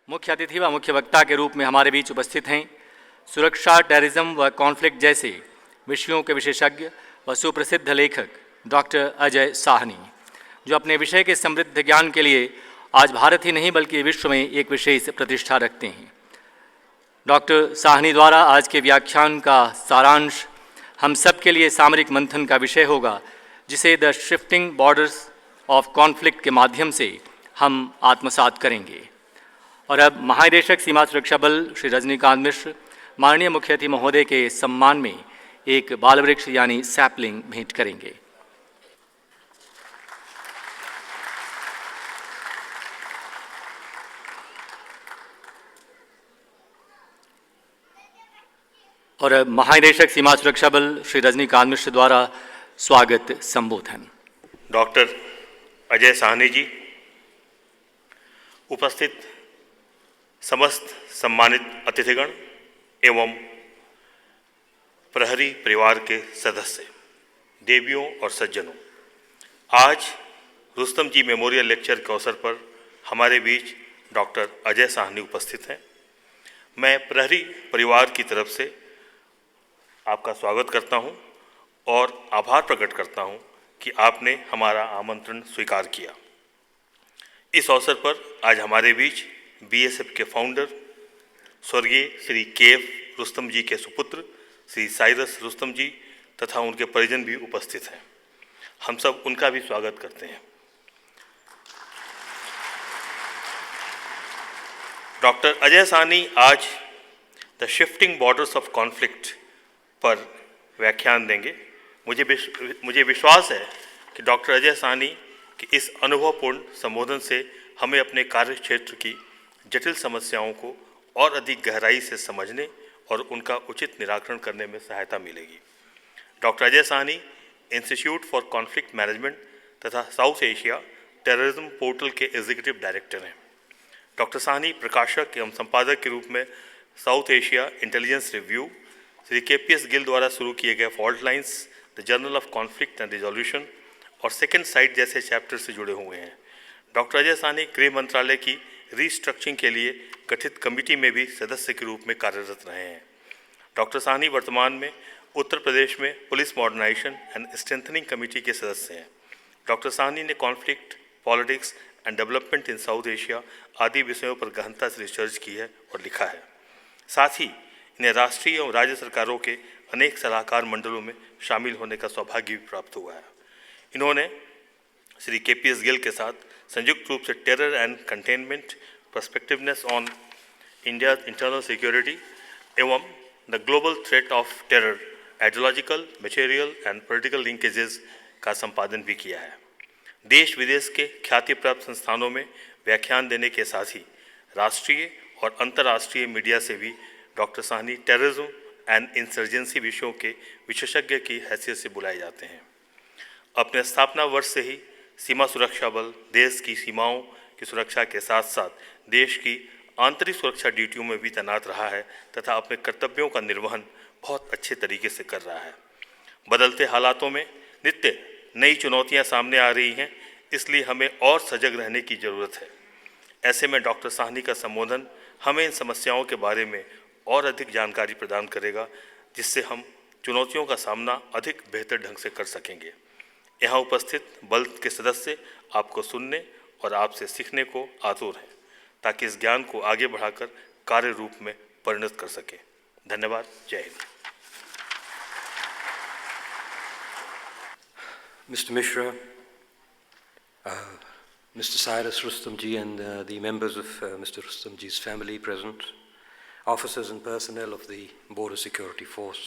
मुख्य अतिथि व मुख्य वक्ता के रूप में हमारे बीच उपस्थित हैं सुरक्षा, टेररिज्म व कॉन्फ्लिक्ट जैसे विषयों के विशेषज्ञ व सुप्रसिद्ध लेखक डॉक्टर अजय साहनी, जो अपने विषय के समृद्ध ज्ञान के लिए आज भारत ही नहीं बल्कि विश्व में एक विशेष प्रतिष्ठा रखते हैं। डॉक्टर साहनी द्वारा आज के व्याख्यान का सारांश हम सब के लिए सामरिक मंथन का विषय होगा, जिसे the shifting borders of conflict के माध्यम से हम आत्मसात करेंगे। और अब महानिदेशक सीमा सुरक्षा बल श्री रजनीकांत मिश्र माननीय मुख्य अतिथि महोदय के सम्मान में एक बाल वृक्ष यानी सैपलिंग भेंट करेंगे। और अब महानिदेशक सीमा सुरक्षा बल श्री रजनीकांत मिश्र द्वारा स्वागत संबोधन। डॉक्टर अजय साहनी जी, उपस्थित समस्त सम्मानित अतिथिगण एवं प्रहरी परिवार के सदस्य, देवियों और सज्जनों, आज रुस्तम जी मेमोरियल लेक्चर के अवसर पर हमारे बीच डॉक्टर अजय साहनी उपस्थित हैं। मैं प्रहरी परिवार की तरफ से आपका स्वागत करता हूं और आभार प्रकट करता हूं कि आपने हमारा आमंत्रण स्वीकार किया। इस अवसर पर आज हमारे बीच बीएसएफ के फाउंडर स्वर्गीय श्री के.एफ. रुस्तम जी के सुपुत्र श्री साइरस रुस्तम जी तथा उनके परिजन भी उपस्थित हैं। हम सब उनका भी स्वागत करते हैं। डॉक्टर अजय साहनी आज the shifting borders of conflict पर व्याख्यान देंगे। मुझे विश्वास है कि डॉक्टर अजय साहनी के इस अनुभवपूर्ण संबोधन से हमें अपने कार्य क्षेत्र की जटिल समस्याओं को और अधिक गहराई से समझने और उनका उचित निराकरण करने में सहायता मिलेगी। Doctor Ajay Sahni institute for conflict management तथा साउथ एशिया टेररिज्म पोर्टल के एग्जीक्यूटिव डायरेक्टर हैं। डॉक्टर साहनी प्रकाशक एवं संपादक के रूप में South Asia intelligence review, Shri KPS. Gill द्वारा शुरू किए गए fault lines, the journal of conflict and resolution और सेकेंड साइट जैसे चैप्टर से जुड़े हुए हैं। डॉक्टर अजय साहनी गृह मंत्रालय की रीस्ट्रक्चरिंग के लिए गठित कमेटी में भी सदस्य के रूप में कार्यरत रहे हैं। डॉक्टर साहनी वर्तमान में उत्तर प्रदेश में police modernisation and strengthening committee के सदस्य हैं। डॉक्टर साहनी ने conflict, politics and development in South Asia आदि विषयों पर गहनता से रिसर्च की है और लिखा है। साथ ही इन्हें राष्ट्रीय एवं राज्य सरकारों के अनेक सलाहकार मंडलों में शामिल होने का सौभाग्य भी प्राप्त हुआ है। इन्होंने श्री के.पी.एस. गिल के साथ संयुक्त रूप से terror and containment, perspectives on India internal security एवं the global threat of terror, ideological, material and political linkages का संपादन भी किया है। देश विदेश के ख्याति प्राप्त संस्थानों में व्याख्यान देने के साथ ही राष्ट्रीय और अंतर्राष्ट्रीय मीडिया से भी doctor Sahni terrorism and insurgency विषयों के विशेषज्ञ की हैसियत से बुलाए जाते हैं। अपने स्थापना वर्ष से ही सीमा सुरक्षा बल देश की सीमाओं की सुरक्षा के साथ साथ देश की आंतरिक सुरक्षा ड्यूटियों में भी तैनात रहा है तथा अपने कर्तव्यों का निर्वहन बहुत अच्छे तरीके से कर रहा है। बदलते हालातों में नित्य नई चुनौतियां सामने आ रही हैं, इसलिए हमें और सजग रहने की ज़रूरत है। ऐसे में डॉक्टर साहनी का संबोधन हमें इन समस्याओं के बारे में और अधिक जानकारी प्रदान करेगा, जिससे हम चुनौतियों का सामना अधिक बेहतर ढंग से कर सकेंगे। यहाँ उपस्थित बल के सदस्य आपको सुनने और आपसे सीखने को आतुर हैं, ताकि इस ज्ञान को आगे बढ़ाकर कार्य रूप में परिणत कर सकें। धन्यवाद। जय Hind. Mr. Mishra, Mr. Cyrus Rustamji and the members of Mr. Rustamji's family present, officers and personnel of the Border Security Force,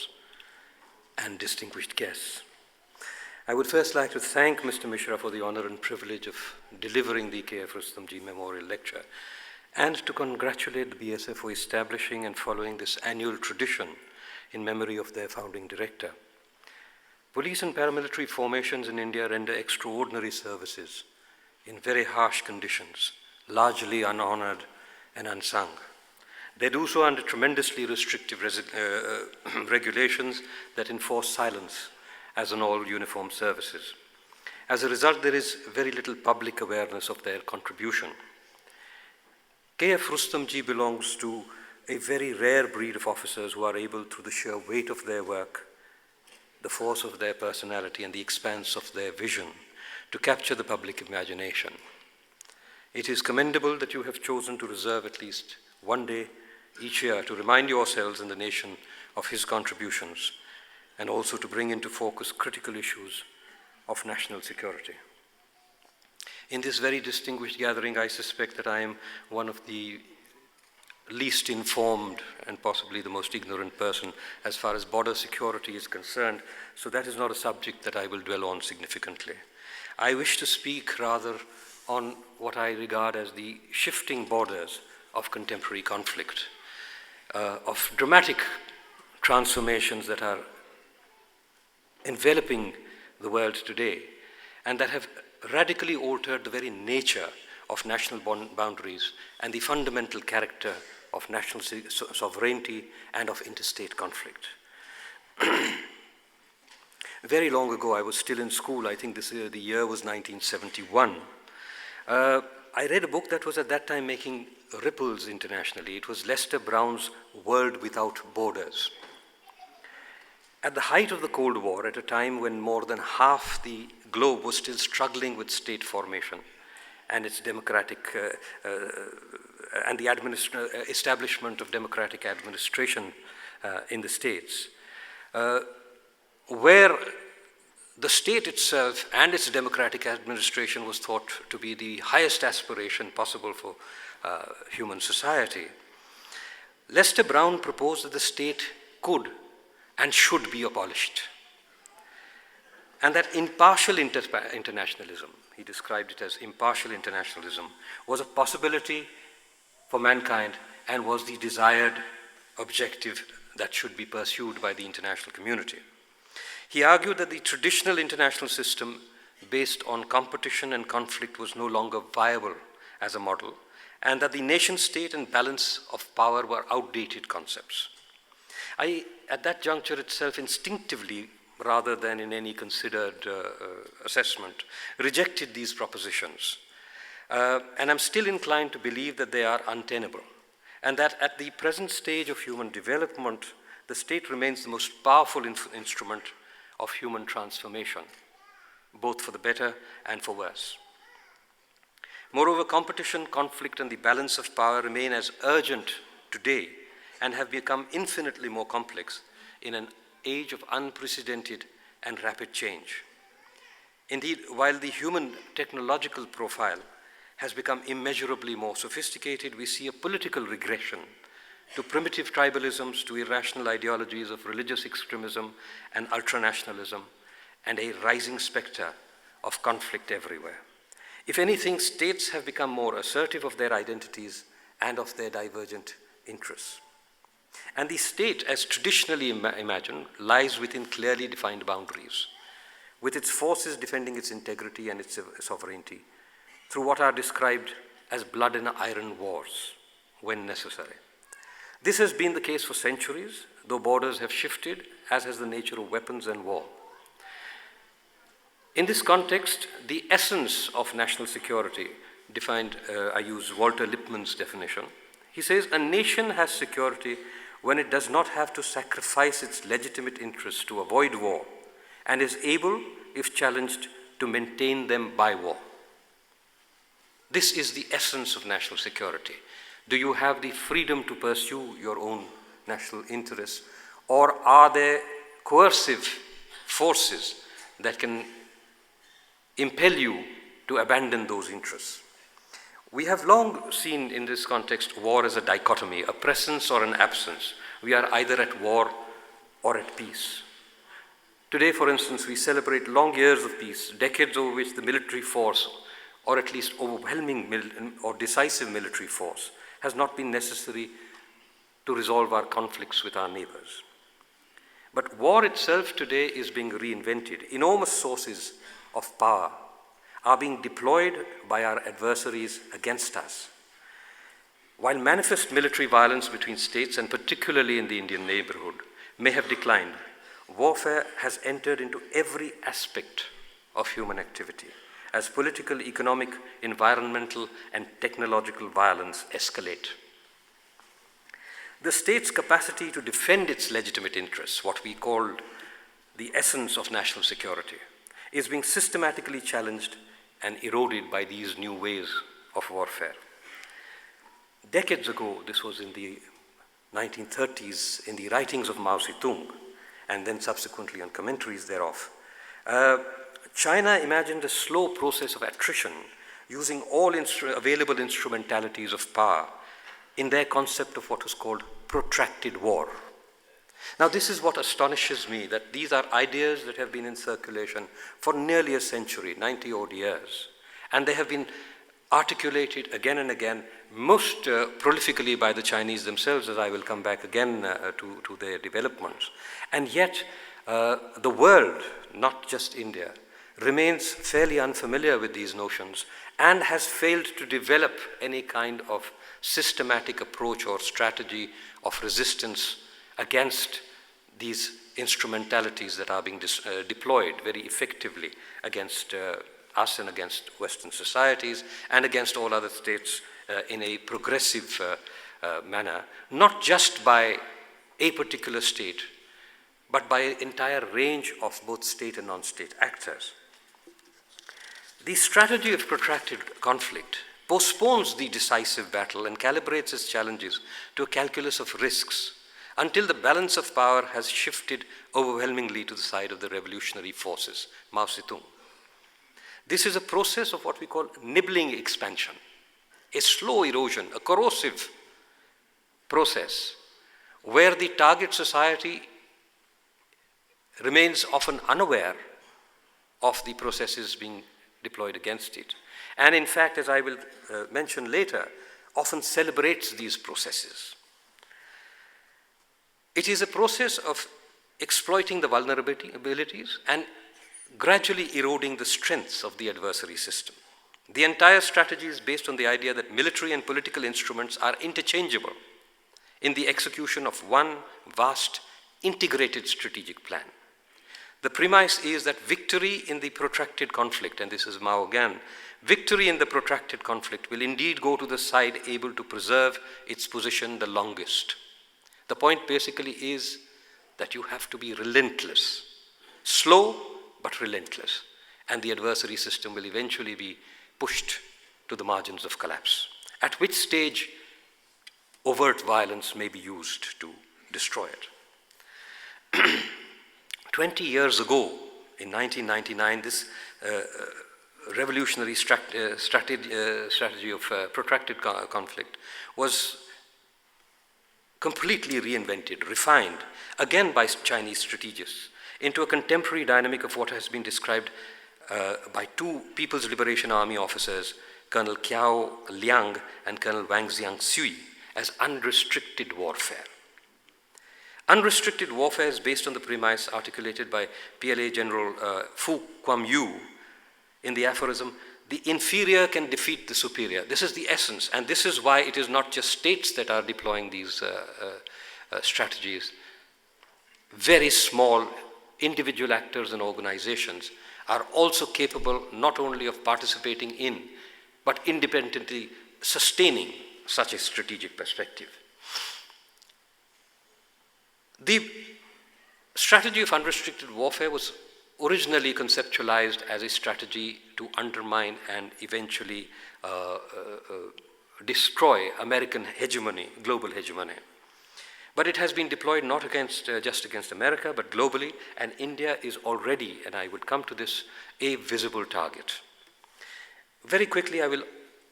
and distinguished guests. I would first like to thank Mr. Mishra for the honor and privilege of delivering the K.F. Rustamji Memorial Lecture, and to congratulate the BSF for establishing and following this annual tradition in memory of their founding director. Police and paramilitary formations in India render extraordinary services in very harsh conditions, largely unhonored and unsung. They do so under tremendously restrictive regulations that enforce silence as in all uniformed services. As a result, there is very little public awareness of their contribution. K.F. Rustamji belongs to a very rare breed of officers who are able, through the sheer weight of their work, the force of their personality, and the expanse of their vision, to capture the public imagination. It is commendable that you have chosen to reserve at least one day each year to remind yourselves and the nation of his contributions, and also to bring into focus critical issues of national security. In this very distinguished gathering, I suspect that I am one of the least informed and possibly the most ignorant person as far as border security is concerned, so that is not a subject that I will dwell on significantly. I wish to speak rather on what I regard as the shifting borders of contemporary conflict, of dramatic transformations that are enveloping the world today, and that have radically altered the very nature of national boundaries and the fundamental character of national sovereignty and of interstate conflict. Very long ago, I was still in school. I think the year was 1971. I read a book that was at that time making ripples internationally. It was Lester Brown's World Without Borders. At the height of the Cold War, at a time when more than half the globe was still struggling with state formation and its democratic and the establishment of democratic administration in the states, where the state itself and its democratic administration was thought to be the highest aspiration possible for human society, Lester Brown proposed that the state could and should be abolished. And that impartial internationalism, he described it as impartial internationalism, was a possibility for mankind and was the desired objective that should be pursued by the international community. He argued that the traditional international system based on competition and conflict was no longer viable as a model, and that the nation state and balance of power were outdated concepts. I, at that juncture itself, instinctively, rather than in any considered assessment, rejected these propositions. And I'm still inclined to believe that they are untenable, and that at the present stage of human development, the state remains the most powerful instrument of human transformation, both for the better and for worse. Moreover, competition, conflict, and the balance of power remain as urgent today and have become infinitely more complex in an age of unprecedented and rapid change. Indeed, while the human technological profile has become immeasurably more sophisticated, we see a political regression to primitive tribalisms, to irrational ideologies of religious extremism and ultranationalism, and a rising specter of conflict everywhere. If anything, states have become more assertive of their identities and of their divergent interests. And the state, as traditionally imagined, lies within clearly defined boundaries, with its forces defending its integrity and its sovereignty through what are described as blood and iron wars when necessary. This has been the case for centuries, though borders have shifted, as has the nature of weapons and war. In this context, the essence of national security, defined, I use Walter Lippmann's definition, he says, a nation has security when it does not have to sacrifice its legitimate interests to avoid war and is able, if challenged, to maintain them by war. This is the essence of national security. Do you have the freedom to pursue your own national interests, or are there coercive forces that can impel you to abandon those interests? We have long seen in this context war as a dichotomy, a presence or an absence. We are either at war or at peace. Today, for instance, we celebrate long years of peace, decades over which the military force, or at least overwhelming or decisive military force, has not been necessary to resolve our conflicts with our neighbors. But war itself today is being reinvented. Enormous sources of power are being deployed by our adversaries against us. While manifest military violence between states, and particularly in the Indian neighborhood, may have declined, warfare has entered into every aspect of human activity, as political, economic, environmental, and technological violence escalate. The state's capacity to defend its legitimate interests, what we call the essence of national security, is being systematically challenged and eroded by these new ways of warfare. Decades ago, this was in the 1930s, in the writings of Mao Zedong, and then subsequently on commentaries thereof, China imagined a slow process of attrition using all available instrumentalities of power in their concept of what was called protracted war. Now, this is what astonishes me, that these are ideas that have been in circulation for nearly a century, 90-odd years, and they have been articulated again and again, most prolifically by the Chinese themselves, as I will come back again to their developments. And yet, the world, not just India, remains fairly unfamiliar with these notions and has failed to develop any kind of systematic approach or strategy of resistance against these instrumentalities that are being deployed very effectively against us and against Western societies and against all other states in a progressive manner, not just by a particular state, but by an entire range of both state and non-state actors. The strategy of protracted conflict postpones the decisive battle and calibrates its challenges to a calculus of risks until the balance of power has shifted overwhelmingly to the side of the revolutionary forces, Mao Zedong. This is a process of what we call nibbling expansion, a slow erosion, a corrosive process where the target society remains often unaware of the processes being deployed against it. And in fact, as I will mention later, often celebrates these processes. It is a process of exploiting the vulnerabilities and gradually eroding the strengths of the adversary system. The entire strategy is based on the idea that military and political instruments are interchangeable in the execution of one vast, integrated strategic plan. The premise is that victory in the protracted conflict, and this is Mao again, victory in the protracted conflict will indeed go to the side able to preserve its position the longest. The point basically is that you have to be relentless, slow but relentless, and the adversary system will eventually be pushed to the margins of collapse, at which stage overt violence may be used to destroy it. 20 years ago, in 1999, this revolutionary strategy of protracted conflict was completely reinvented, refined, again by Chinese strategists, into a contemporary dynamic of what has been described by two People's Liberation Army officers, Colonel Kiao Liang and Colonel Wang Jiangsui, as unrestricted warfare. Unrestricted warfare is based on the premise articulated by PLA General Fu Quamyu in the aphorism, the inferior can defeat the superior. This is the essence, and this is why it is not just states that are deploying these strategies. Very small individual actors and organizations are also capable not only of participating in, but independently sustaining such a strategic perspective. The strategy of unrestricted warfare was originally conceptualized as a strategy to undermine and eventually destroy American hegemony, global hegemony. But it has been deployed not just against America, but globally, and India is already, and I would come to this, a visible target. Very quickly, I will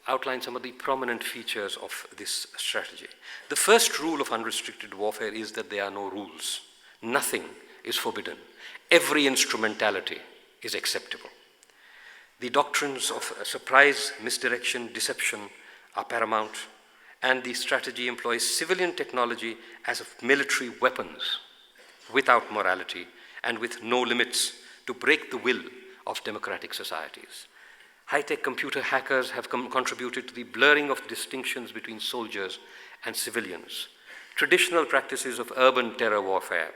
outline some of the prominent features of this strategy. The first rule of unrestricted warfare is that there are no rules. Nothing is forbidden. Every instrumentality is acceptable. The doctrines of surprise, misdirection, deception are paramount, and the strategy employs civilian technology as military weapons without morality and with no limits to break the will of democratic societies. High-tech computer hackers have contributed to the blurring of distinctions between soldiers and civilians. Traditional practices of urban terror warfare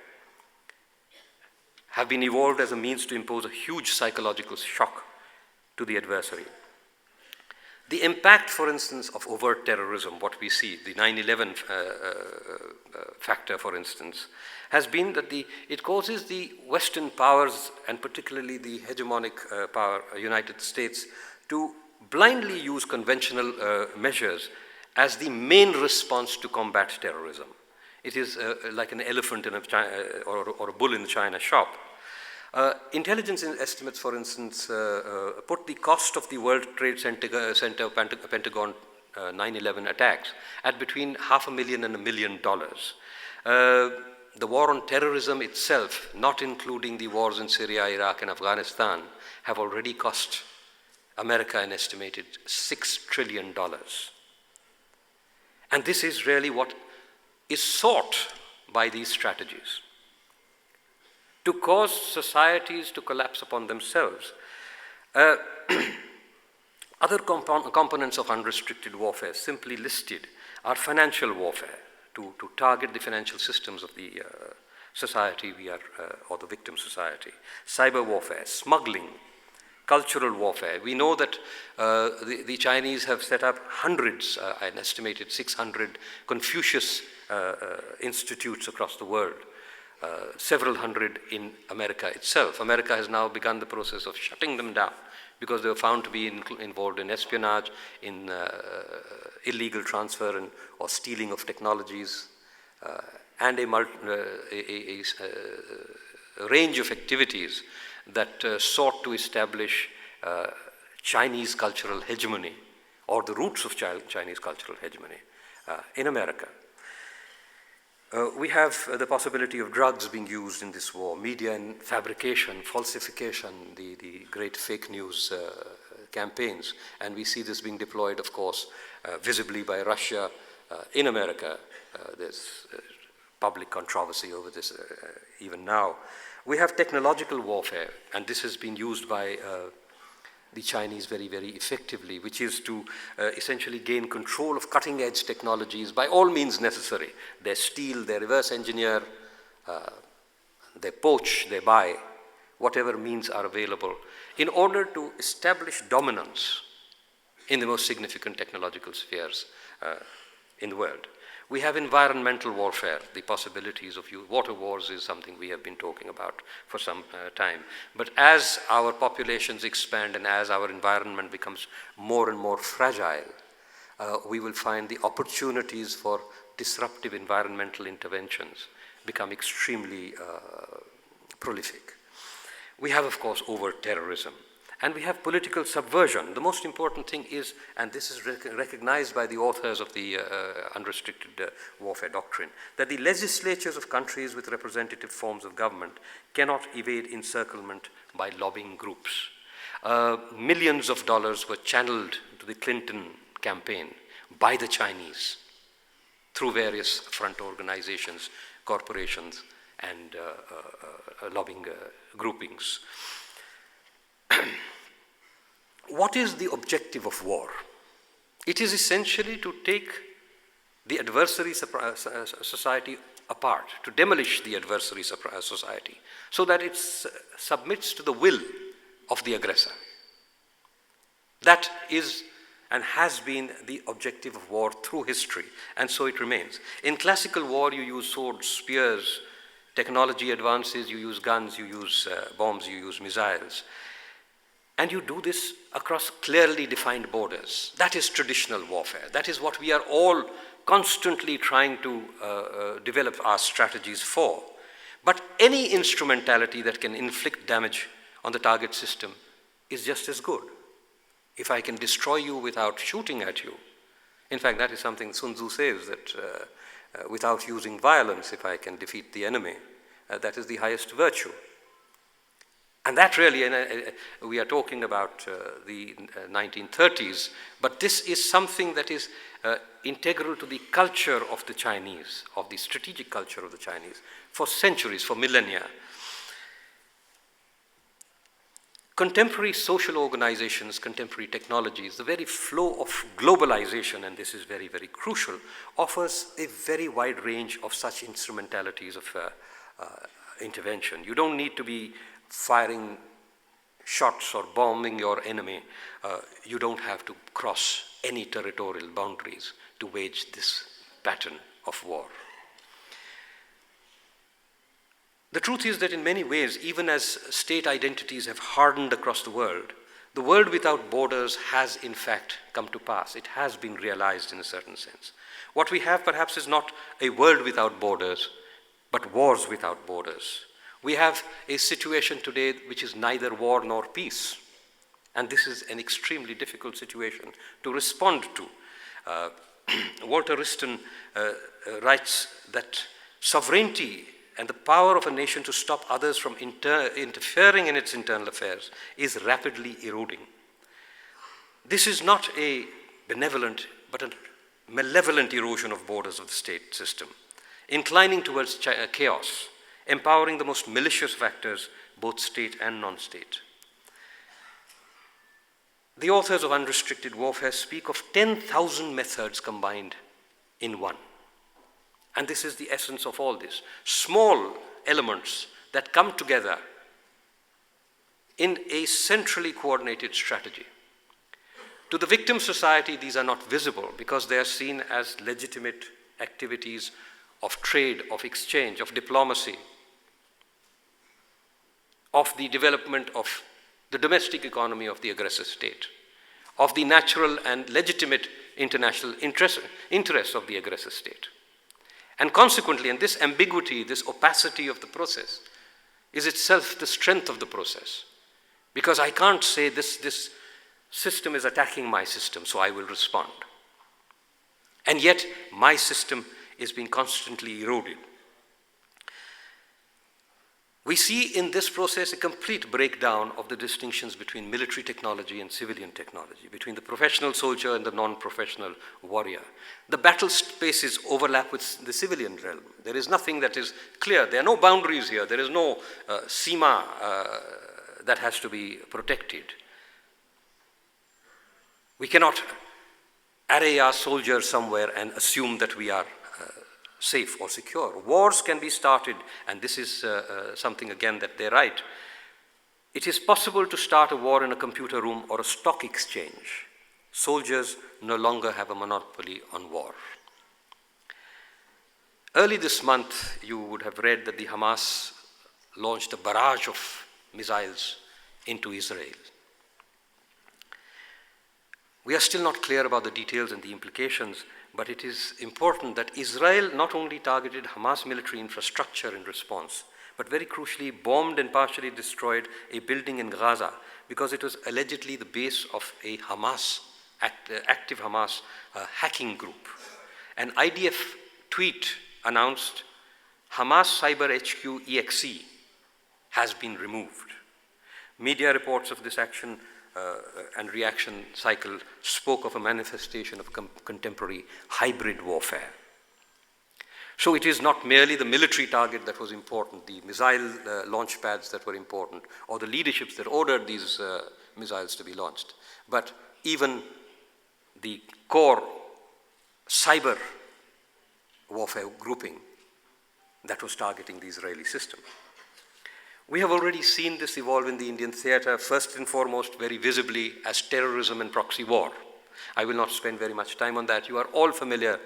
have been evolved as a means to impose a huge psychological shock to the adversary. The impact, for instance, of overt terrorism, what we see, the 9/11 factor, for instance, has been that it causes the Western powers, and particularly the hegemonic power, United States, to blindly use conventional measures as the main response to combat terrorism. It is like an elephant in or a bull in the china shop. Intelligence estimates, for instance, put the cost of the World Trade Center Pentagon 9/11 attacks at between $500,000 and $1 million. The war on terrorism itself, not including the wars in Syria, Iraq, and Afghanistan, have already cost America an estimated $6 trillion. And this is really what is sought by these strategies, to cause societies to collapse upon themselves. Other components of unrestricted warfare, simply listed, are financial warfare, to target the financial systems of the society or the victim society. Cyber warfare, smuggling, cultural warfare. We know that the Chinese have set up hundreds, an estimated 600 Confucius institutes across the world. Several hundred in America itself. America has now begun the process of shutting them down because they were found to be involved in espionage, in illegal transfer or stealing of technologies, and a range of activities that sought to establish Chinese cultural hegemony, or the roots of Chinese cultural hegemony in America. We have the possibility of drugs being used in this war, media and fabrication, falsification, the great fake news campaigns, and we see this being deployed, of course, visibly by Russia in America. There's public controversy over this even now. We have technological warfare, and this has been used by the Chinese very, very effectively, which is to essentially gain control of cutting-edge technologies by all means necessary. They steal, they reverse engineer, they poach, they buy, whatever means are available, in order to establish dominance in the most significant technological spheres in the world. We have environmental warfare. The possibilities of water wars is something we have been talking about for some time. But as our populations expand and as our environment becomes more and more fragile, we will find the opportunities for disruptive environmental interventions become extremely prolific. We have, of course, overt terrorism. And we have political subversion. The most important thing is, and this is recognized by the authors of the Unrestricted Warfare Doctrine, that the legislatures of countries with representative forms of government cannot evade encirclement by lobbying groups. Millions of dollars were channeled to the Clinton campaign by the Chinese through various front organizations, corporations, and lobbying groupings. What is the objective of war? It is essentially to take the adversary society apart, to demolish the adversary society, so that it submits to the will of the aggressor. That is and has been the objective of war through history, and so it remains. In classical war, you use swords, spears, technology advances, you use guns, you use bombs, you use missiles. And you do this across clearly defined borders. That is traditional warfare. That is what we are all constantly trying to develop our strategies for. But any instrumentality that can inflict damage on the target system is just as good. If I can destroy you without shooting at you, in fact, that is something Sun Tzu says, that without using violence, if I can defeat the enemy, that is the highest virtue. And that really, we are talking about the 1930s, but this is something that is integral to the culture of the Chinese, of the strategic culture of the Chinese, for centuries, for millennia. Contemporary social organizations, contemporary technologies, the very flow of globalization, and this is very, very crucial, offers a very wide range of such instrumentalities of intervention. You don't need to be firing shots or bombing your enemy, you don't have to cross any territorial boundaries to wage this pattern of war. The truth is that in many ways, even as state identities have hardened across the world without borders has in fact come to pass. It has been realized in a certain sense. What we have perhaps is not a world without borders, but wars without borders. We have a situation today which is neither war nor peace. And this is an extremely difficult situation to respond to. Walter Wriston writes that sovereignty and the power of a nation to stop others from interfering in its internal affairs is rapidly eroding. This is not a benevolent, but a malevolent erosion of borders of the state system, inclining towards chaos, empowering the most malicious factors, both state and non-state. The authors of Unrestricted Warfare speak of 10,000 methods combined in one. And this is the essence of all this. Small elements that come together in a centrally coordinated strategy. To the victim society, these are not visible because they are seen as legitimate activities of trade, of exchange, of diplomacy, of the development of the domestic economy of the aggressor state, of the natural and legitimate international interests of the aggressor state. And consequently, and this ambiguity, this opacity of the process is itself the strength of the process. Because I can't say this system is attacking my system, so I will respond. And yet, my system is being constantly eroded. We see in this process a complete breakdown of the distinctions between military technology and civilian technology, between the professional soldier and the non-professional warrior. The battle spaces overlap with the civilian realm. There is nothing that is clear. There are no boundaries here. There is no sima that has to be protected. We cannot array our soldiers somewhere and assume that we are safe or secure. Wars can be started, and this is something again that they write. It is possible to start a war in a computer room or a stock exchange. Soldiers no longer have a monopoly on war. Early this month, you would have read that the Hamas launched a barrage of missiles into Israel. We are still not clear about the details and the implications, but it is important that Israel not only targeted Hamas military infrastructure in response, but very crucially bombed and partially destroyed a building in Gaza because it was allegedly the base of a Hamas, active Hamas hacking group. An IDF tweet announced Hamas Cyber HQ EXE has been removed. Media reports of this action and reaction cycle spoke of a manifestation of contemporary hybrid warfare. So it is not merely the military target that was important, the missile launch pads that were important, or the leaderships that ordered these missiles to be launched, but even the core cyber warfare grouping that was targeting the Israeli system. We have already seen this evolve in the Indian theater, first and foremost, very visibly as terrorism and proxy war. I will not spend very much time on that. You are all familiar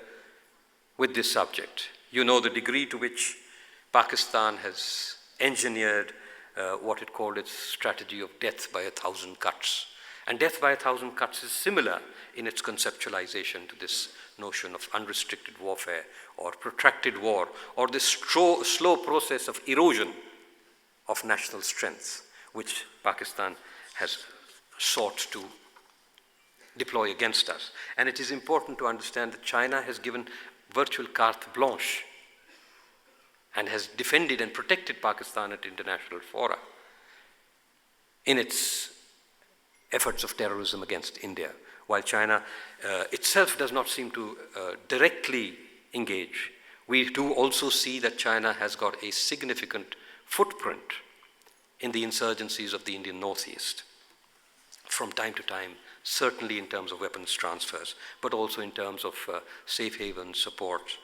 with this subject. You know the degree to which Pakistan has engineered what it called its strategy of death by 1,000 cuts. And death by 1,000 cuts is similar in its conceptualization to this notion of unrestricted warfare or protracted war or this slow process of erosion of national strength, which Pakistan has sought to deploy against us. And it is important to understand that China has given virtual carte blanche and has defended and protected Pakistan at international fora in its efforts of terrorism against India, while China itself does not seem to directly engage. We do also see that China has got a significant footprint in the insurgencies of the Indian Northeast from time to time, certainly in terms of weapons transfers, but also in terms of safe haven, support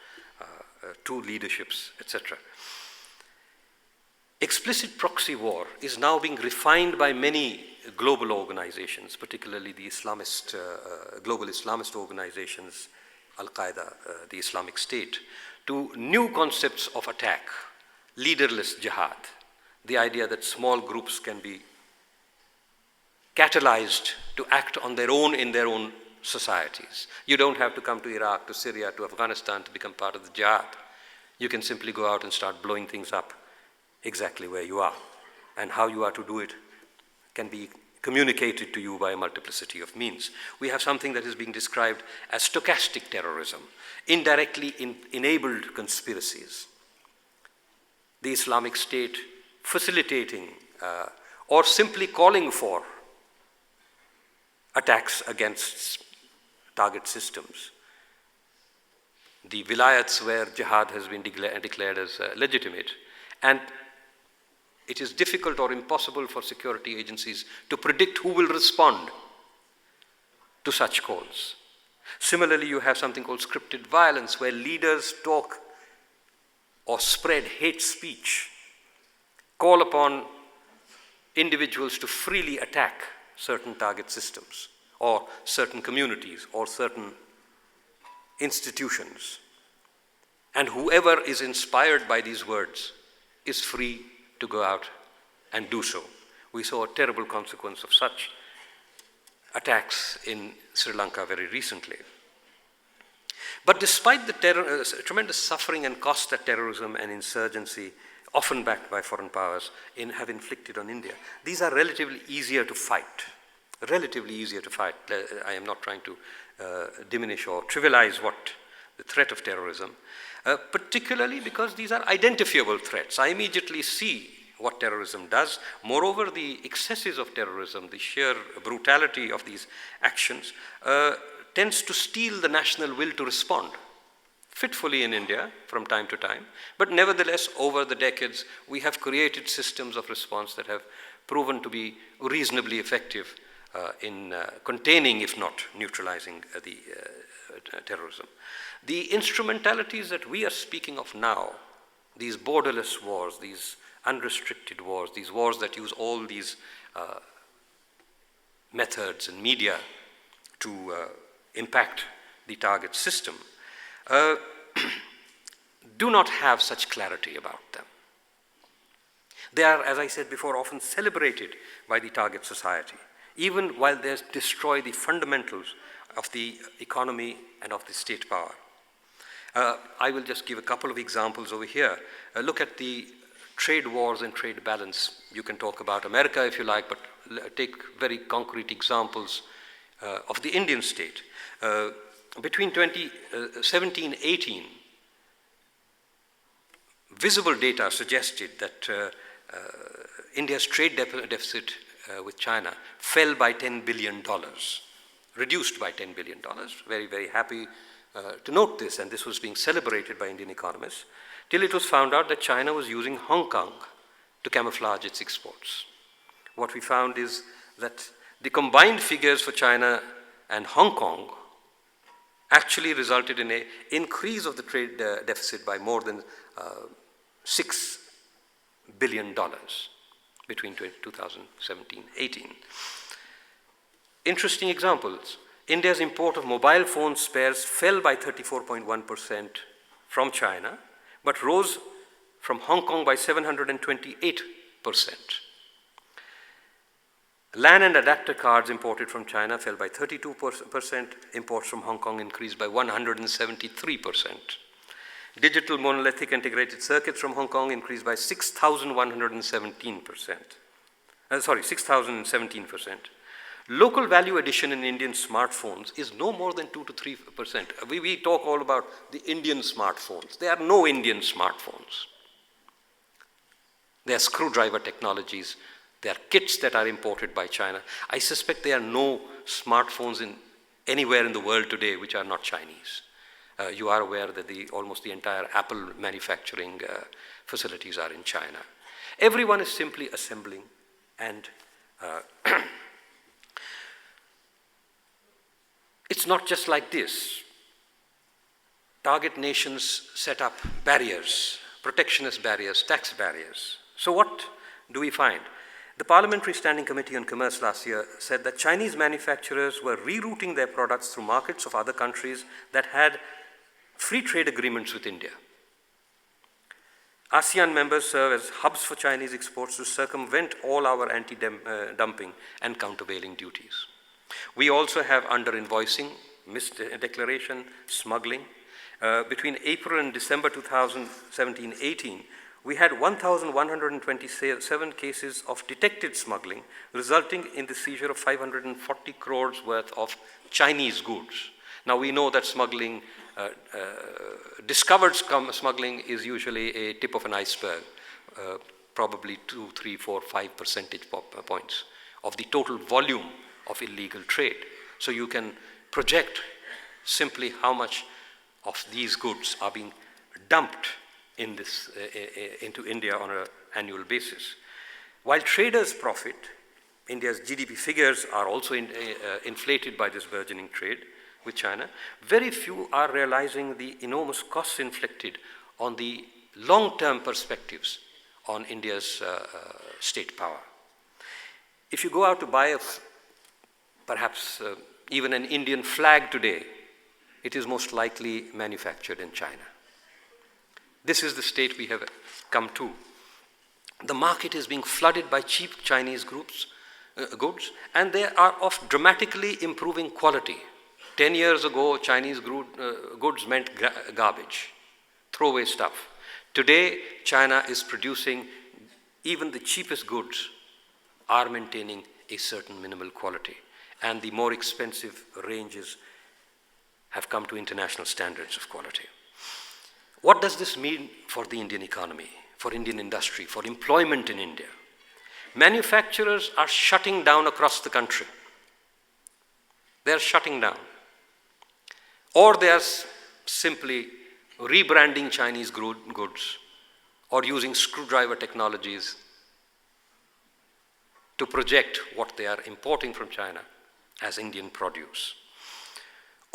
to leaderships, etc. Explicit proxy war is now being refined by many global organizations, particularly the global Islamist organizations, Al-Qaeda, the Islamic State, to new concepts of attack, leaderless jihad, the idea that small groups can be catalyzed to act on their own in their own societies. You don't have to come to Iraq, to Syria, to Afghanistan to become part of the jihad. You can simply go out and start blowing things up exactly where you are. And how you are to do it can be communicated to you by a multiplicity of means. We have something that is being described as stochastic terrorism, indirectly enabled conspiracies. The Islamic State facilitating or simply calling for attacks against target systems. The vilayats where jihad has been declared as legitimate, and it is difficult or impossible for security agencies to predict who will respond to such calls. Similarly, you have something called scripted violence, where leaders talk or spread hate speech, call upon individuals to freely attack certain target systems or certain communities or certain institutions. And whoever is inspired by these words is free to go out and do so. We saw a terrible consequence of such attacks in Sri Lanka very recently. But despite the tremendous suffering and cost that terrorism and insurgency, often backed by foreign powers, have inflicted on India, these are relatively easier to fight. Relatively easier to fight. I am not trying to diminish or trivialize the threat of terrorism, particularly because these are identifiable threats. I immediately see what terrorism does. Moreover, the excesses of terrorism, the sheer brutality of these actions, tends to steal the national will to respond fitfully in India from time to time. But nevertheless, over the decades, we have created systems of response that have proven to be reasonably effective in containing, if not neutralizing, the terrorism. The instrumentalities that we are speaking of now, these borderless wars, these unrestricted wars, these wars that use all these methods and media to impact the target system, do not have such clarity about them. They are, as I said before, often celebrated by the target society, even while they destroy the fundamentals of the economy and of the state power. I will just give a couple of examples over here. Look at the trade wars and trade balance. You can talk about America if you like, but take very concrete examples of the Indian state. Between 2017-18, visible data suggested that India's trade deficit with China fell by $10 billion, reduced by $10 billion. Very, very happy to note this, and this was being celebrated by Indian economists, till it was found out that China was using Hong Kong to camouflage its exports. What we found is that the combined figures for China and Hong Kong actually resulted in an increase of the trade deficit by more than $6 billion between 2017-18. Interesting examples. India's import of mobile phone spares fell by 34.1% from China, but rose from Hong Kong by 728%. LAN and adapter cards imported from China fell by 32%. Imports from Hong Kong increased by 173%. Digital monolithic integrated circuits from Hong Kong increased by 6,017%. Local value addition in Indian smartphones is no more than 2 to 3%. We talk all about the Indian smartphones. There are no Indian smartphones. They are screwdriver technologies. They are kits that are imported by China. I suspect there are no smartphones anywhere in the world today which are not Chinese. You are aware that almost the entire Apple manufacturing facilities are in China. Everyone is simply assembling and it's not just like this. Target nations set up barriers, protectionist barriers, tax barriers, So what do we find? The Parliamentary Standing Committee on Commerce last year said that Chinese manufacturers were rerouting their products through markets of other countries that had free trade agreements with India. ASEAN members serve as hubs for Chinese exports to circumvent all our anti-dumping and countervailing duties. We also have under-invoicing, misdeclaration, smuggling. Between April and December 2017-18, we had 1,127 cases of detected smuggling, resulting in the seizure of 540 crores worth of Chinese goods. Now we know that smuggling, discovered smuggling is usually a tip of an iceberg, probably 2, 3, 4, 5 percentage points of the total volume of illegal trade. So you can project simply how much of these goods are being dumped in this, into India on an annual basis. While traders profit, India's GDP figures are also inflated by this burgeoning trade with China. Very few are realizing the enormous costs inflicted on the long-term perspectives on India's state power. If you go out to buy perhaps even an Indian flag today, it is most likely manufactured in China. This is the state we have come to. The market is being flooded by cheap Chinese goods, and they are of dramatically improving quality. 10 years ago, Chinese goods meant garbage, throwaway stuff. Today, China is producing even the cheapest goods are maintaining a certain minimal quality, and the more expensive ranges have come to international standards of quality. What does this mean for the Indian economy, for Indian industry, for employment in India? Manufacturers are shutting down across the country. They are shutting down. Or they are simply rebranding Chinese goods or using screwdriver technologies to project what they are importing from China as Indian produce.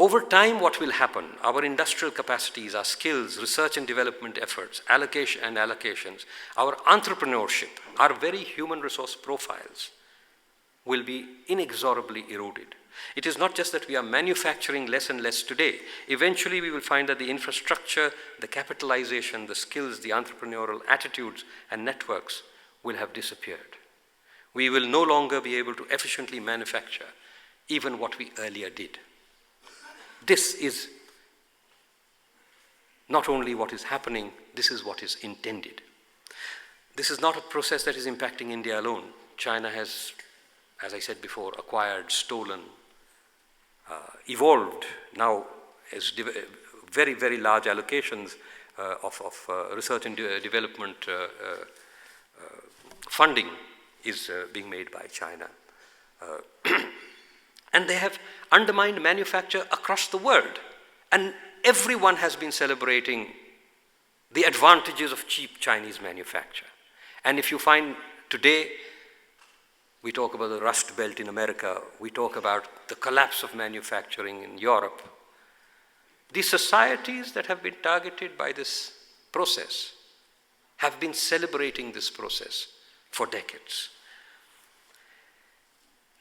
Over time, what will happen? Our industrial capacities, our skills, research and development efforts, allocations, our entrepreneurship, our very human resource profiles will be inexorably eroded. It is not just that we are manufacturing less and less today. Eventually, we will find that the infrastructure, the capitalization, the skills, the entrepreneurial attitudes and networks will have disappeared. We will no longer be able to efficiently manufacture even what we earlier did. This is not only what is happening, this is what is intended. This is not a process that is impacting India alone. China has, as I said before, acquired, stolen, evolved, now as very, very large allocations of research and development funding is being made by China. And they have undermined manufacture across the world. And everyone has been celebrating the advantages of cheap Chinese manufacture. And if you find today, we talk about the Rust Belt in America, we talk about the collapse of manufacturing in Europe. The societies that have been targeted by this process have been celebrating this process for decades.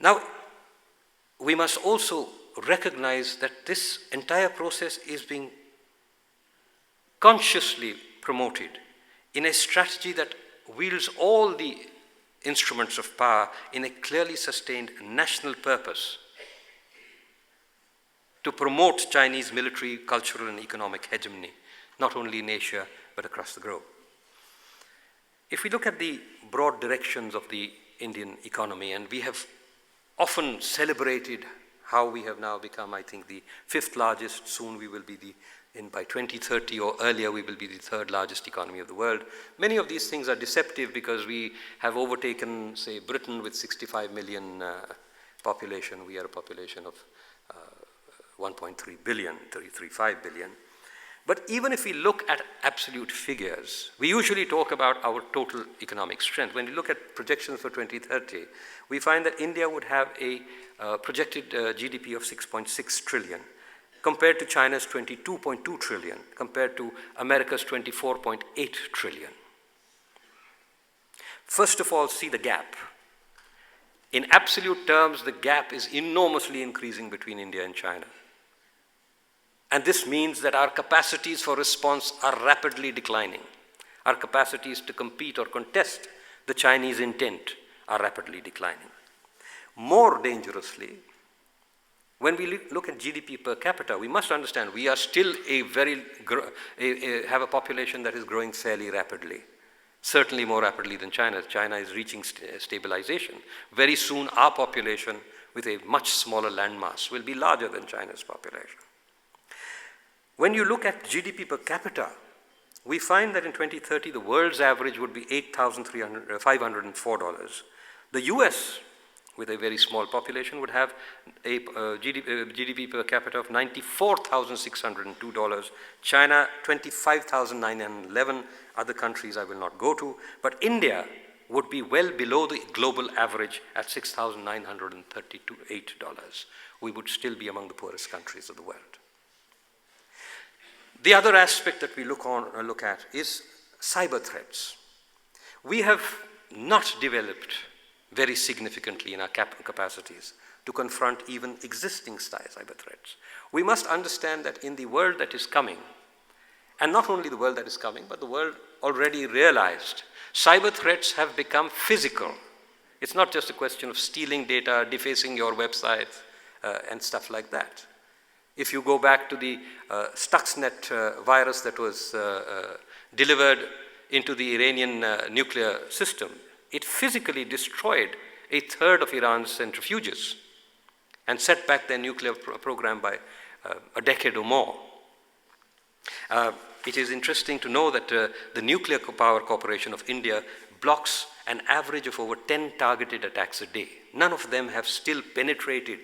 Now, we must also recognize that this entire process is being consciously promoted in a strategy that wields all the instruments of power in a clearly sustained national purpose to promote Chinese military, cultural, and economic hegemony, not only in Asia, but across the globe. If we look at the broad directions of the Indian economy, and we have often celebrated how we have now become, I think, the 5th largest, soon we will be by 2030 or earlier, we will be the 3rd largest economy of the world. Many of these things are deceptive because we have overtaken, say, Britain with 65 million population. We are a population of 1.3 billion, 35 billion. But even if we look at absolute figures, we usually talk about our total economic strength. When we look at projections for 2030, we find that India would have a projected GDP of 6.6 trillion, compared to China's 22.2 trillion, compared to America's 24.8 trillion. First of all, see the gap. In absolute terms, the gap is enormously increasing between India and China. And this means that our capacities for response are rapidly declining. Our capacities to compete or contest the Chinese intent are rapidly declining. More dangerously, when we look at GDP per capita, we must understand we are still have a population that is growing fairly rapidly, certainly more rapidly than China. China is reaching stabilization. Very soon, our population, with a much smaller landmass, will be larger than China's population. When you look at GDP per capita, we find that in 2030, the world's average would be $8,504. The US, with a very small population, would have a GDP per capita of $94,602. China, $25,911. Other countries I will not go to. But India would be well below the global average at $6,938. We would still be among the poorest countries of the world. The other aspect that we look at is cyber threats. We have not developed very significantly in our capacities to confront even existing cyber threats. We must understand that in the world that is coming, and not only the world that is coming, but the world already realized, cyber threats have become physical. It's not just a question of stealing data, defacing your websites, and stuff like that. If you go back to the Stuxnet virus that was delivered into the Iranian nuclear system, it physically destroyed a third of Iran's centrifuges and set back their nuclear program by a decade or more. It is interesting to know that the Nuclear Power Corporation of India blocks an average of over 10 targeted attacks a day. None of them have still penetrated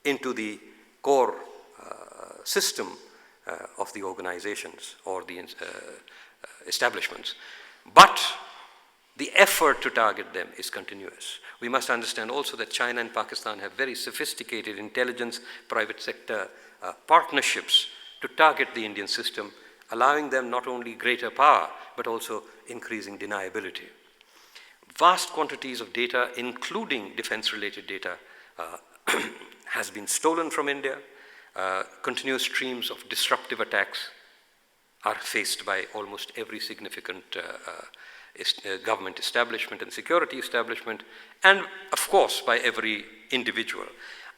into the core system of the organizations or the establishments. But the effort to target them is continuous. We must understand also that China and Pakistan have very sophisticated intelligence, private sector partnerships to target the Indian system, allowing them not only greater power, but also increasing deniability. Vast quantities of data, including defense-related data, has been stolen from India. Continuous streams of disruptive attacks are faced by almost every significant government establishment and security establishment, and of course by every individual.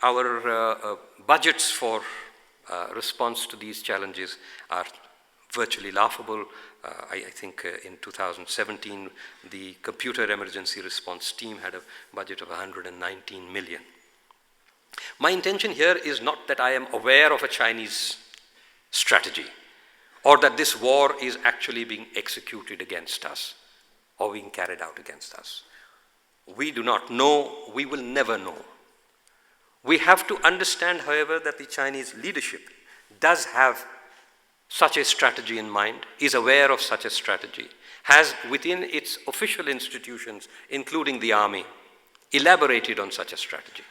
Our budgets for response to these challenges are virtually laughable. I think in 2017, the Computer Emergency Response Team had a budget of 119 million. My intention here is not that I am aware of a Chinese strategy or that this war is actually being executed against us or being carried out against us. We do not know, we will never know. We have to understand, however, that the Chinese leadership does have such a strategy in mind, is aware of such a strategy, has within its official institutions, including the army, elaborated on such a strategy.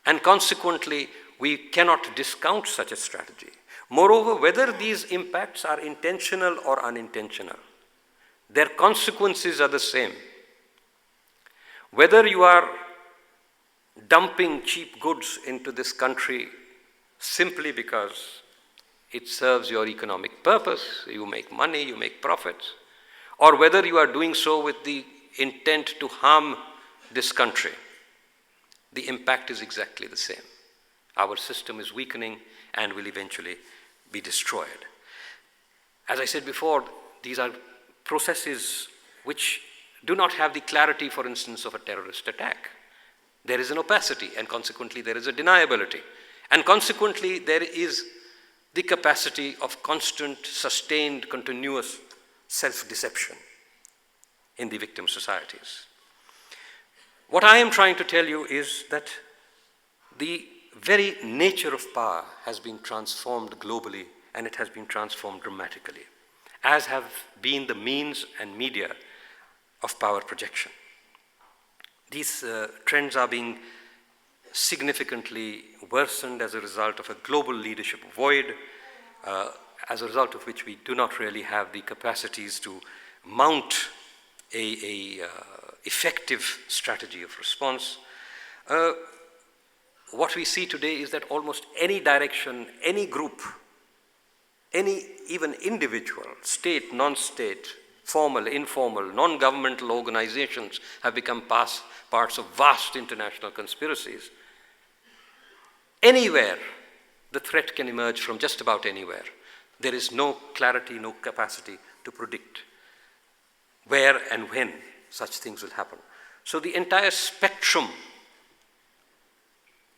And consequently, we cannot discount such a strategy. Moreover, whether these impacts are intentional or unintentional, their consequences are the same. Whether you are dumping cheap goods into this country simply because it serves your economic purpose, you make money, you make profits, or whether you are doing so with the intent to harm this country, the impact is exactly the same. Our system is weakening and will eventually be destroyed. As I said before, these are processes which do not have the clarity, for instance, of a terrorist attack. There is an opacity, and consequently there is a deniability. And consequently there is the capacity of constant, sustained, continuous self-deception in the victim societies. What I am trying to tell you is that the very nature of power has been transformed globally, and it has been transformed dramatically, as have been the means and media of power projection. These trends are being significantly worsened as a result of a global leadership void, as a result of which we do not really have the capacities to mount effective strategy of response. What we see today is that almost any direction, any group, any even individual, state, non-state, formal, informal, non-governmental organizations have become parts of vast international conspiracies. Anywhere, the threat can emerge from just about anywhere. There is no clarity, no capacity to predict where and when such things will happen. So the entire spectrum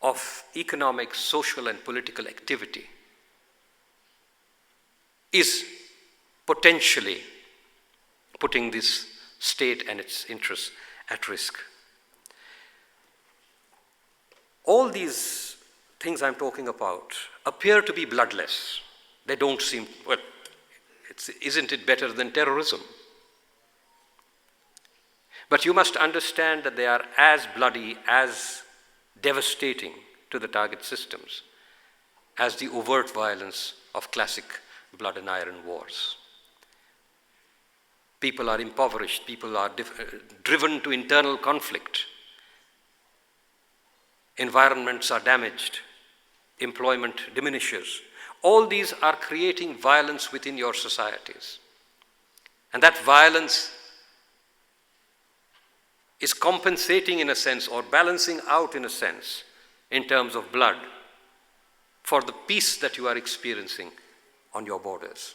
of economic, social, and political activity is potentially putting this state and its interests at risk. All these things I'm talking about appear to be bloodless. They don't seem, well, isn't it better than terrorism? But you must understand that they are as bloody, as devastating to the target systems as the overt violence of classic blood and iron wars. People are impoverished, people are driven to internal conflict, environments are damaged, employment diminishes. All these are creating violence within your societies. And that violence is compensating in a sense, or balancing out in a sense, in terms of blood, for the peace that you are experiencing on your borders.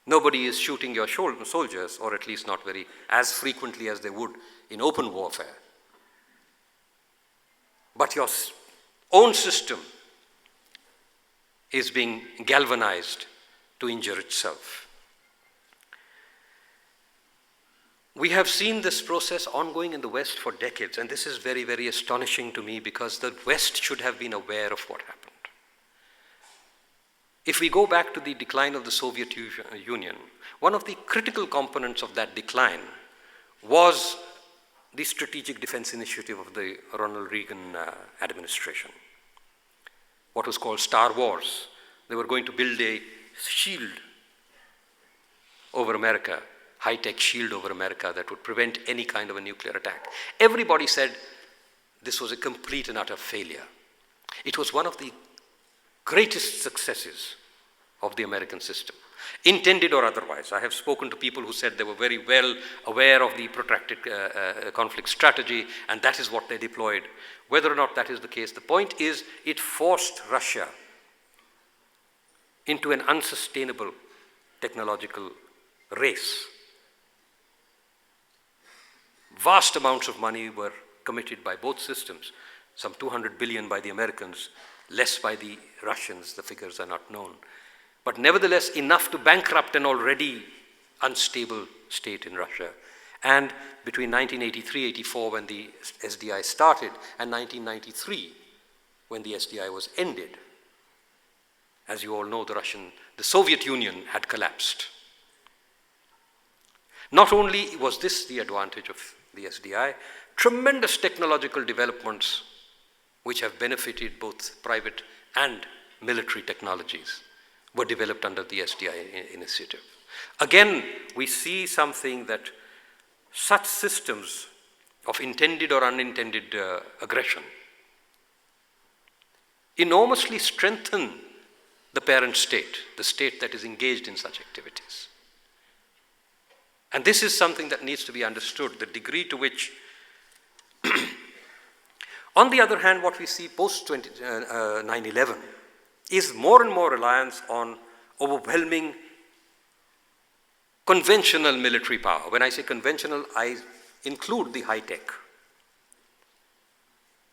Nobody is shooting your soldiers, or at least not very as frequently as they would in open warfare. But your own system is being galvanized to injure itself. We have seen this process ongoing in the West for decades, and this is very, very astonishing to me because the West should have been aware of what happened. If we go back to the decline of the Soviet Union, one of the critical components of that decline was the Strategic Defense Initiative of the Ronald Reagan administration, what was called Star Wars. They were going to build a shield over America, high-tech shield over America that would prevent any kind of a nuclear attack. Everybody said this was a complete and utter failure. It was one of the greatest successes of the American system, intended or otherwise. I have spoken to people who said they were very well aware of the protracted conflict strategy, and that is what they deployed. Whether or not that is the case, the point is it forced Russia into an unsustainable technological race. Vast amounts of money were committed by both systems, some 200 billion by the Americans, less by the Russians, the figures are not known. But nevertheless, enough to bankrupt an already unstable state in Russia. And between 1983-84, when the SDI started, and 1993, when the SDI was ended, as you all know, the Soviet Union had collapsed. Not only was this the advantage of the SDI, tremendous technological developments which have benefited both private and military technologies were developed under the SDI initiative. Again, we see something that such systems of intended or unintended aggression enormously strengthen the parent state, the state that is engaged in such activities. And this is something that needs to be understood, the degree to which, on the other hand, what we see post 9/11 is more and more reliance on overwhelming conventional military power. When I say conventional, I include the high tech.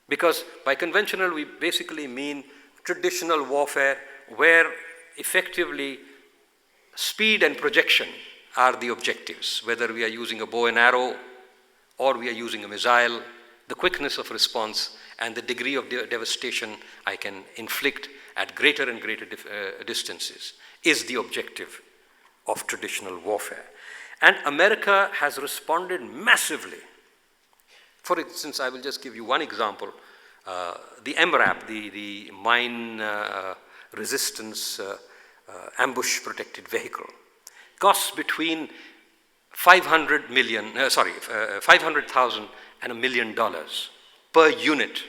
Because by conventional, we basically mean traditional warfare where effectively speed and projection are the objectives, whether we are using a bow and arrow or we are using a missile, the quickness of response and the degree of devastation I can inflict at greater and greater distances is the objective of traditional warfare. And America has responded massively. For instance, I will just give you one example. The MRAP, the mine resistance ambush protected vehicle, costs between $500,000 and $1 million per unit.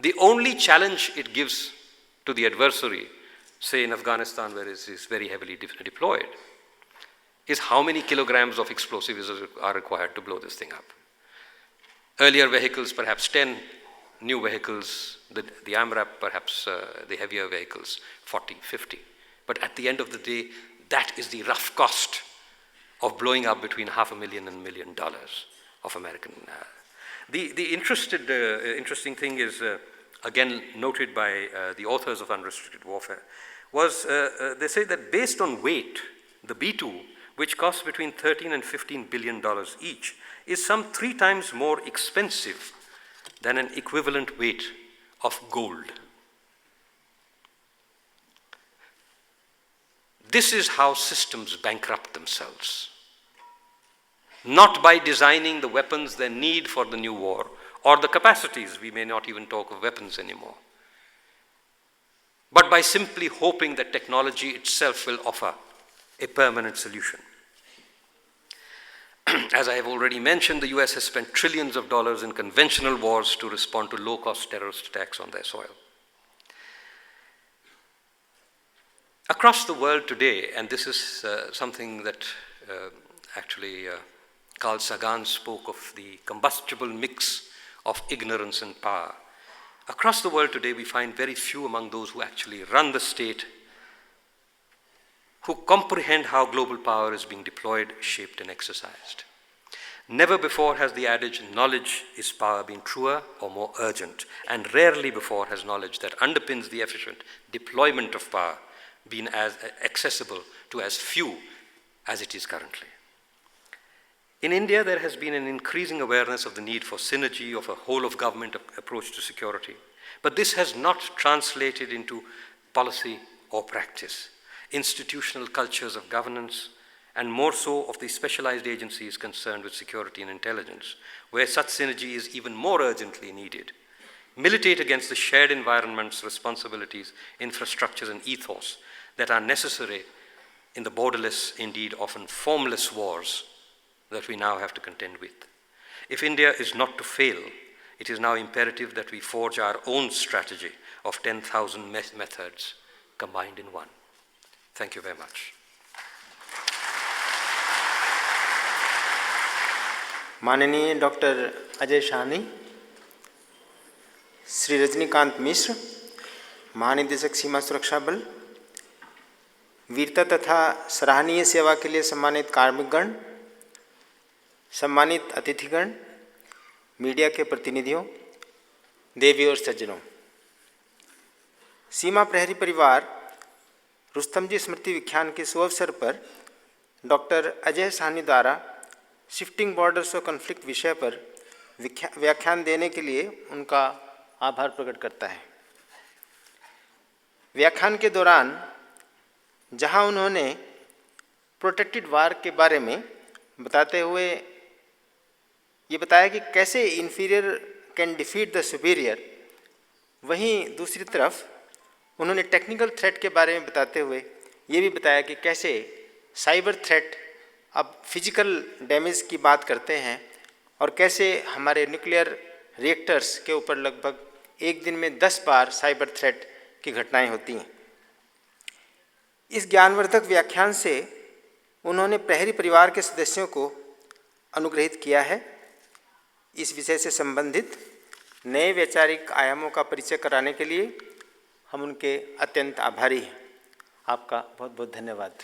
The only challenge it gives to the adversary, say in Afghanistan where it is very heavily deployed, is how many kilograms of explosives are required to blow this thing up. Earlier vehicles, perhaps 10, new vehicles, the AMRAP, perhaps the heavier vehicles, 40, 50. But at the end of the day, that is the rough cost of blowing up between $500,000 and $1 million of American. The interesting thing is, again noted by the authors of Unrestricted Warfare, was they say that based on weight, the B-2, which costs between $13 and $15 billion each, is some 3 times more expensive than an equivalent weight of gold. This is how systems bankrupt themselves. Not by designing the weapons they need for the new war, or the capacities, we may not even talk of weapons anymore, but by simply hoping that technology itself will offer a permanent solution. As I have already mentioned, the US has spent trillions of dollars in conventional wars to respond to low-cost terrorist attacks on their soil. Across the world today, and this is something that actually Carl Sagan spoke of, the combustible mix of ignorance and power. Across the world today, we find very few among those who actually run the state who comprehend how global power is being deployed, shaped, and exercised. Never before has the adage, knowledge is power, been truer or more urgent, and rarely before has knowledge that underpins the efficient deployment of power been as accessible to as few as it is currently. In India, there has been an increasing awareness of the need for synergy of a whole-of-government approach to security, but this has not translated into policy or practice. Institutional cultures of governance, and more so of the specialized agencies concerned with security and intelligence, where such synergy is even more urgently needed, militate against the shared environments, responsibilities, infrastructures, and ethos that are necessary in the borderless, indeed often formless wars that we now have to contend with. If India is not to fail, it is now imperative that we forge our own strategy of 10,000 methods combined in one. Thank you very much. माननीय doctor Ajay Sahni, Shri Rajinikanth मिश्र, महानिदेशक सीमा सुरक्षा बल, वीरता तथा सराहनीय सेवा के लिए सम्मानित कार्मिकगण, सम्मानित अतिथिगण, मीडिया के प्रतिनिधियों, देवी और सज्जनों, सीमा प्रहरी परिवार रुस्तमजी स्मृति व्याख्यान के सुअवसर पर डॉक्टर अजय साहनी द्वारा शिफ्टिंग बॉर्डर्स और कॉन्फ्लिक्ट विषय पर व्याख्यान देने के लिए उनका आभार प्रकट करता है। व्याख्यान के दौरान जहां उन्होंने प्रोटेक्टेड वार के बारे में बताते हुए ये बताया कि कैसे inferior can defeat the superior, वहीं दूसरी तरफ उन्होंने टेक्निकल थ्रेट के बारे में बताते हुए ये भी बताया कि कैसे साइबर थ्रेट अब फिजिकल डैमेज की बात करते हैं और कैसे हमारे न्यूक्लियर रिएक्टर्स के ऊपर लगभग एक दिन में 10 बार साइबर थ्रेट की घटनाएं होती हैं। इस ज्ञानवर्धक व्याख्यान से उन्होंने प्रहरी परिवार के सदस्यों को अनुग्रहित किया है। इस विषय से संबंधित नए वैचारिक आयामों का परिचय कराने के लिए हम उनके अत्यंत आभारी हैं। आपका बहुत बहुत धन्यवाद।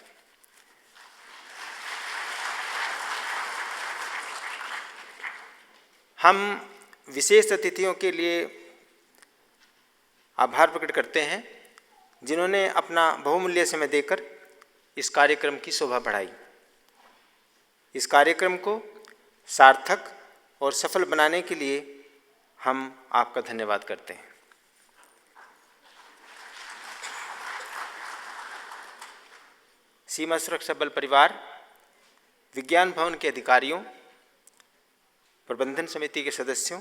हम विशेष अतिथियों के लिए आभार प्रकट करते हैं जिन्होंने अपना बहुमूल्य समय देकर इस कार्यक्रम की शोभा बढ़ाई। इस कार्यक्रम को सार्थक और सफल बनाने के लिए हम आपका धन्यवाद करते हैं। सीमा सुरक्षा बल परिवार, विज्ञान भवन के अधिकारियों, प्रबंधन समिति के सदस्यों,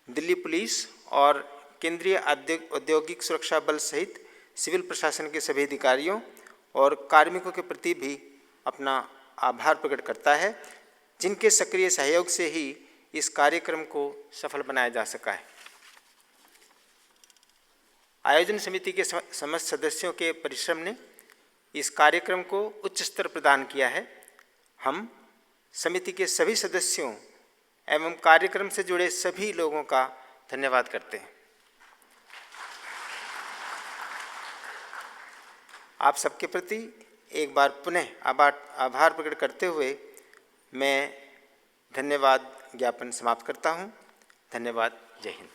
दिल्ली पुलिस और केंद्रीय औद्योगिक सुरक्षा बल सहित सिविल प्रशासन के सभी अधिकारियों और कार्मिकों के प्रति भी अपना आभार प्रकट करता है, जिनके सक्रिय सहयोग से ही इस कार्यक्रम को सफल बनाया जा सका है। आयोजन समिति के समस्त सदस्यों के परिश्रम ने इस कार्यक्रम को उच्च स्तर प्रदान किया है। हम समिति के सभी सदस्यों एवं कार्यक्रम से जुड़े सभी लोगों का धन्यवाद करते हैं। आप सबके प्रति एक बार पुनः आभार प्रकट करते हुए मैं धन्यवाद ज्ञापन समाप्त करता हूँ। धन्यवाद। जय हिंद।